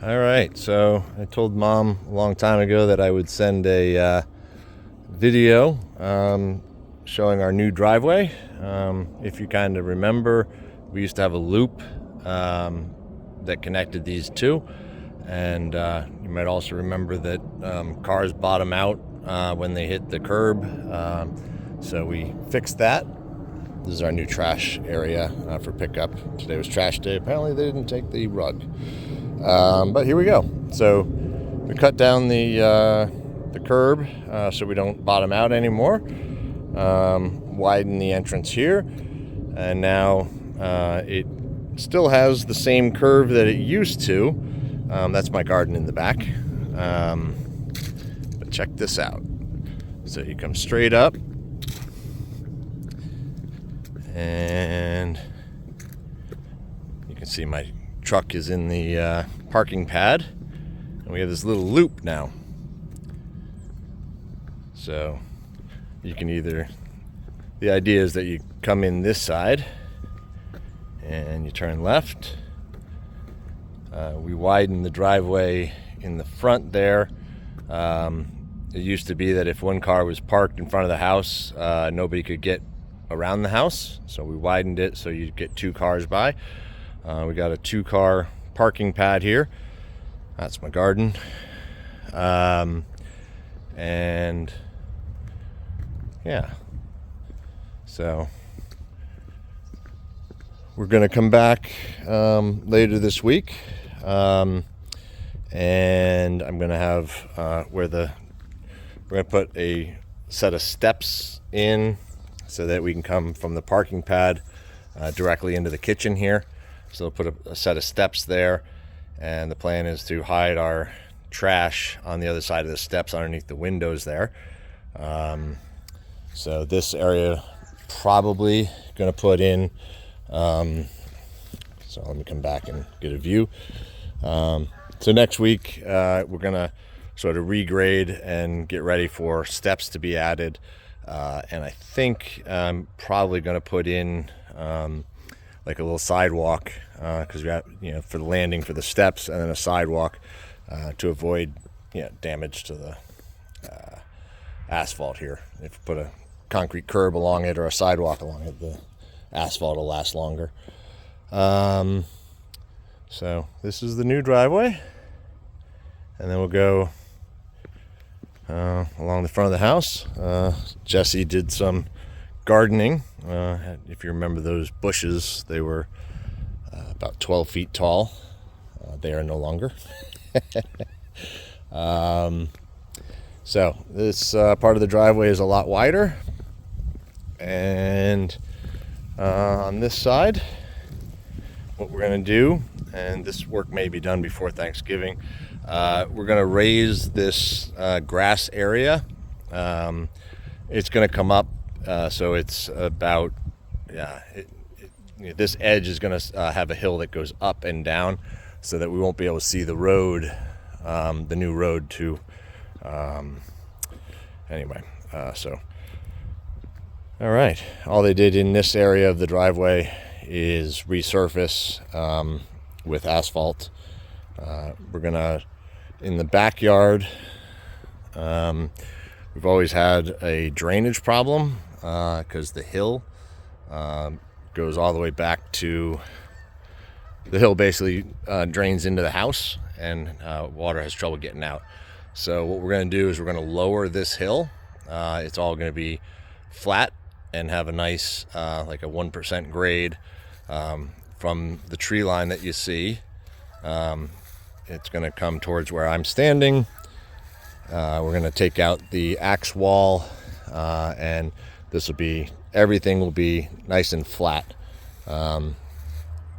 All right, so I told Mom a long time ago that I would send a video showing our new driveway. If you kind of remember, we used to have a loop that connected these two, and you might also remember that cars bottom out when they hit the curb. So we fixed that. This is our new trash area for pickup. Today was trash day. Apparently they didn't take the rug. But here we go. So we cut down the curb so we don't bottom out anymore. Widen the entrance here, and now it still has the same curve that it used to. That's my garden in the back. But check this out. So you come straight up, and you can see my truck is in the parking pad, and we have this little loop now. So you can the idea is that you come in this side and you turn left. We widen the driveway in the front there. It used to be that if one car was parked in front of the house, nobody could get around the house, so we widened it so you get two cars by. We got a 2-car parking pad here. That's my garden. And yeah, so we're gonna come back later this week, and I'm gonna have we're gonna put a set of steps in so that we can come from the parking pad directly into the kitchen here. So we'll put a set of steps there, and the plan is to hide our trash on the other side of the steps underneath the windows there. So this area probably going to put in, so let me come back and get a view. So next week we're going to sort of regrade and get ready for steps to be added. And I think I'm probably going to put in like a little sidewalk, because we got, for the landing for the steps, and then a sidewalk to avoid damage to the asphalt here. If you put a concrete curb along it or a sidewalk along it, the asphalt will last longer. So this is the new driveway, and then we'll go along the front of the house. Jesse did some gardening. If you remember those bushes, they were about 12 feet tall. They are no longer. So this part of the driveway is a lot wider, and on this side, what we're going to do, and this work may be done before Thanksgiving, we're going to raise this grass area. It's going to come up, so it's about, this edge is going to have a hill that goes up and down, so that we won't be able to see the road, the new road to, anyway, so, all right. All they did in this area of the driveway is resurface with asphalt. We're gonna, in the backyard, we've always had a drainage problem because the hill goes all the way back to, the hill basically drains into the house, and water has trouble getting out. So what we're going to do is we're going to lower this hill. It's all going to be flat and have a nice like a 1% grade from the tree line that you see. It's going to come towards where I'm standing. We're going to take out the axe wall, and everything will be nice and flat. And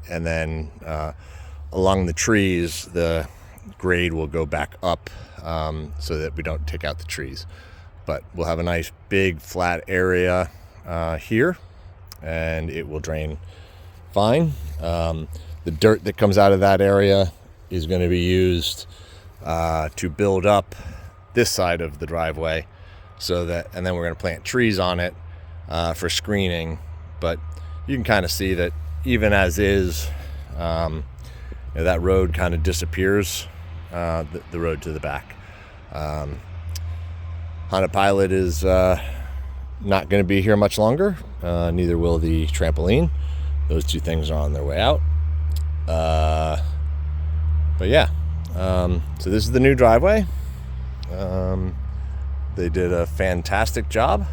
then along the trees, the grade will go back up so that we don't take out the trees. But we'll have a nice big flat area here, and it will drain fine. The dirt that comes out of that area is going to be used to build up this side of the driveway, and then we're going to plant trees on it for screening. But you can kind of see that even as is, that road kind of disappears, the road to the back. Honda Pilot is not going to be here much longer. Neither will the trampoline. Those two things are on their way out. But yeah, so this is the new driveway. They did a fantastic job.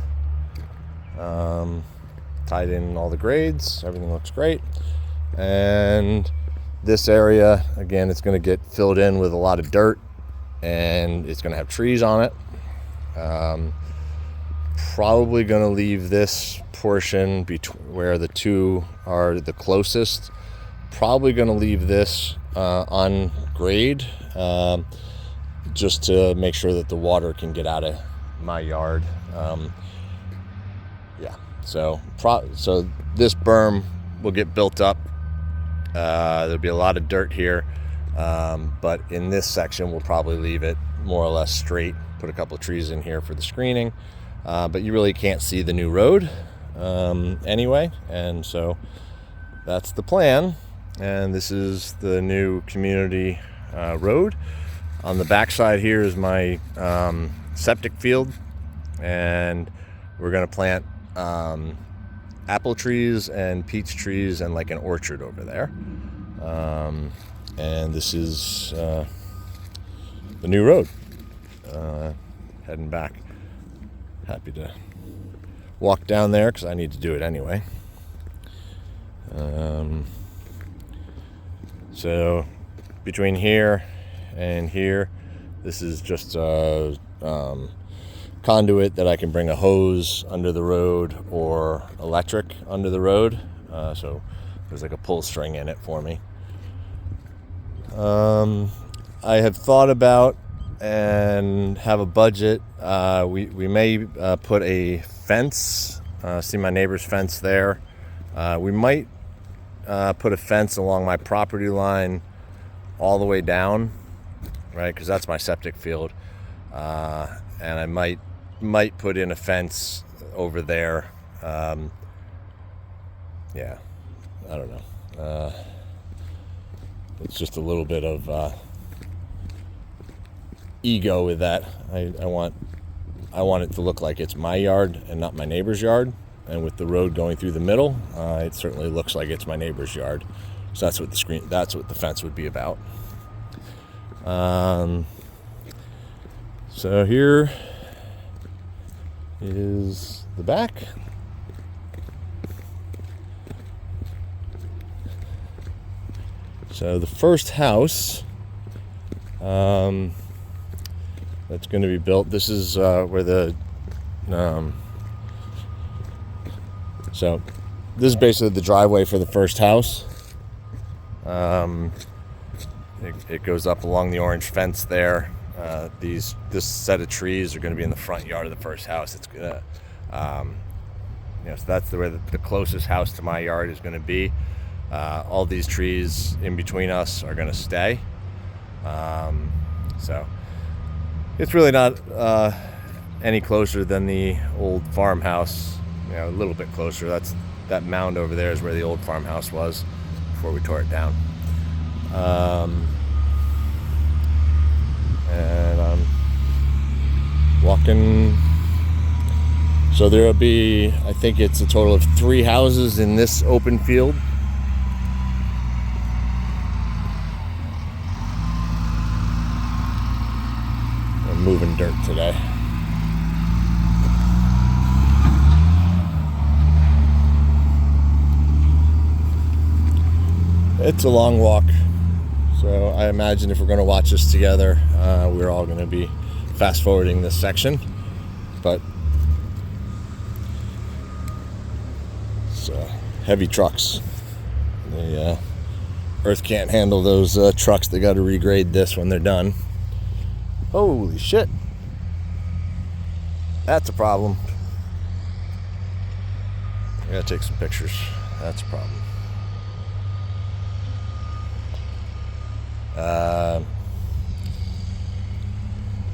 Tied in all the grades. Everything looks great. And this area, again, it's going to get filled in with a lot of dirt, and it's going to have trees on it. Probably going to leave this portion where the two are the closest. Probably going to leave this on grade, just to make sure that the water can get out of my yard. Yeah, so this berm will get built up. There'll be a lot of dirt here, but in this section we'll probably leave it more or less straight. Put a couple of trees in here for the screening, but you really can't see the new road anyway, and so that's the plan. And this is the new community road. On the backside here is my septic field, and we're going to plant apple trees and peach trees and like an orchard over there. And this is the new road. Heading back. Happy to walk down there because I need to do it anyway. So between here and here, this is just a conduit that I can bring a hose under the road or electric under the road. So there's like a pull string in it for me. I have thought about and have a budget. We may put a fence. See my neighbor's fence there. We might put a fence along my property line all the way down, right? Because that's my septic field. And I might put in a fence over there. Yeah, I don't know. It's just a little bit of ego with that. I want it to look like it's my yard and not my neighbor's yard. And with the road going through the middle, it certainly looks like it's my neighbor's yard. So that's what the fence would be about. So here is the back. So the first house that's going to be built, this is where the so this is basically the driveway for the first house. It goes up along the orange fence there. This set of trees are going to be in the front yard of the first house. It's gonna, so that's where the closest house to my yard is going to be. All these trees in between us are going to stay. So it's really not any closer than the old farmhouse. A little bit closer. That mound over there is where the old farmhouse was before we tore it down. And I'm walking. So there'll be, I think it's a total of 3 houses in this open field. I'm moving dirt today. It's a long walk, so I imagine if we're going to watch this together, we're all going to be fast forwarding this section. But it's heavy trucks. The earth can't handle those trucks. They got to regrade this when they're done. Holy shit, that's a problem. I gotta take some pictures. That's a problem.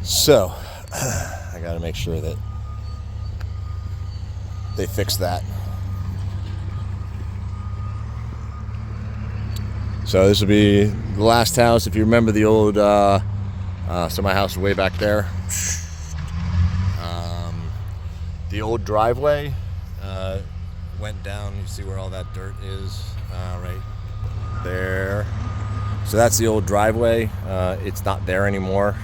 So I got to make sure that they fix that. So this will be the last house. If you remember the old, so my house is way back there. The old driveway went down. You see where all that dirt is, right there. So that's the old driveway. It's not there anymore.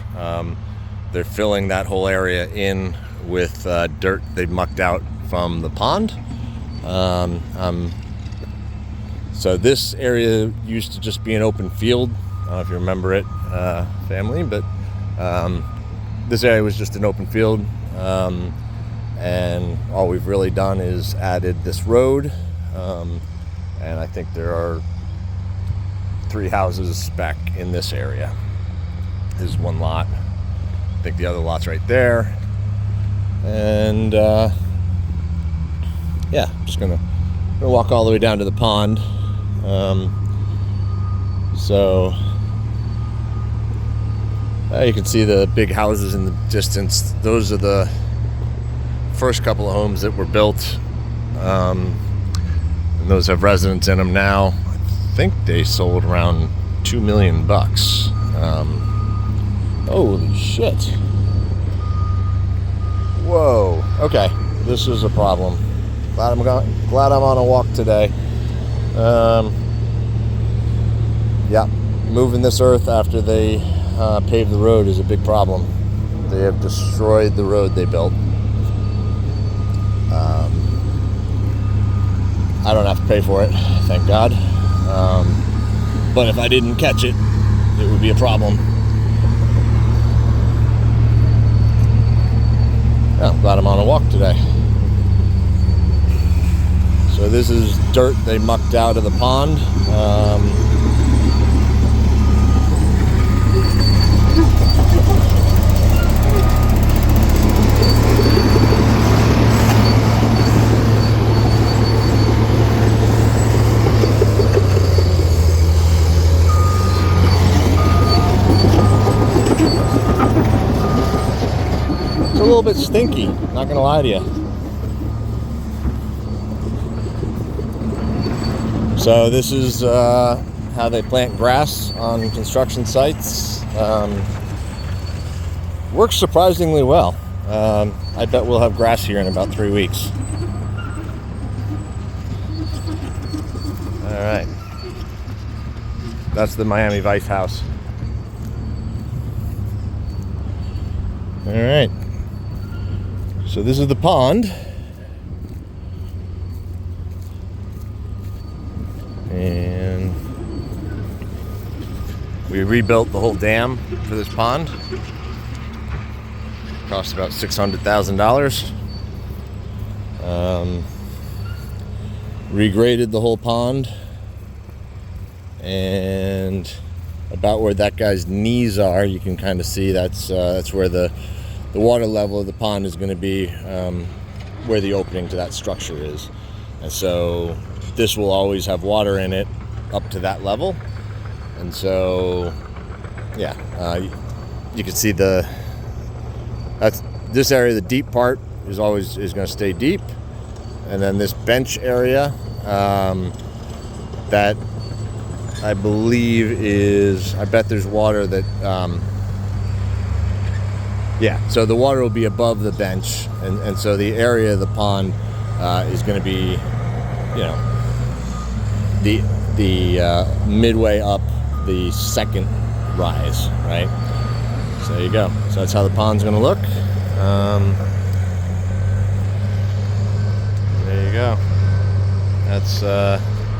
They're filling that whole area in with dirt they've mucked out from the pond. So this area used to just be an open field. I don't know if you remember it, family, but this area was just an open field. And all we've really done is added this road. And I think there are 3 houses back in this area. This is one lot. I think the other lot's right there. And yeah, I'm just gonna walk all the way down to the pond. So you can see the big houses in the distance. Those are the first couple of homes that were built. And those have residents in them now. I think they sold around $2 million. Holy shit. Whoa. Okay, this is a problem. Glad I'm on a walk today. Yeah, moving this earth after they paved the road is a big problem. They have destroyed the road they built. I don't have to pay for it, thank God. But if I didn't catch it, it would be a problem. Yeah, I'm glad I'm on a walk today. So this is dirt they mucked out of the pond. It's a little bit stinky, not gonna lie to you. So this is how they plant grass on construction sites. Works surprisingly well. I bet we'll have grass here in about 3 weeks. All right. That's the Miami Vice house. All right. So this is the pond. And we rebuilt the whole dam for this pond. Cost about $600,000. Regraded the whole pond. And about where that guy's knees are, you can kind of see that's where the water level of the pond is going to be, where the opening to that structure is. And so this will always have water in it up to that level. And so, yeah, you can see this area, the deep part is going to stay deep. And then this bench area, that I believe I bet there's water that, yeah, so the water will be above the bench, and so the area of the pond is going to be, you know, the midway up the second rise, right? So there you go. So that's how the pond's going to look. There you go. That's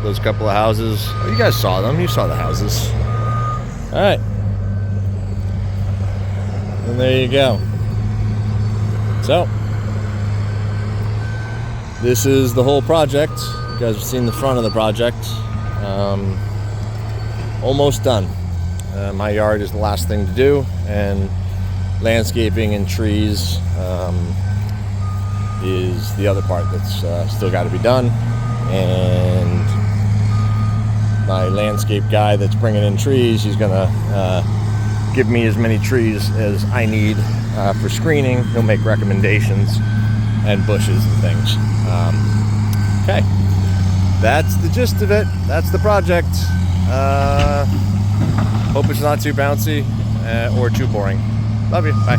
those couple of houses. Oh, you guys saw them. You saw the houses. All right. And there you go. So this is the whole project. You guys have seen the front of the project. Almost done. My yard is the last thing to do, and landscaping and trees is the other part that's still got to be done. And my landscape guy that's bringing in trees, he's gonna give me as many trees as I need for screening. He'll make recommendations and bushes and things. Okay, that's the gist of it. That's the project. Hope it's not too bouncy or too boring. Love you. Bye.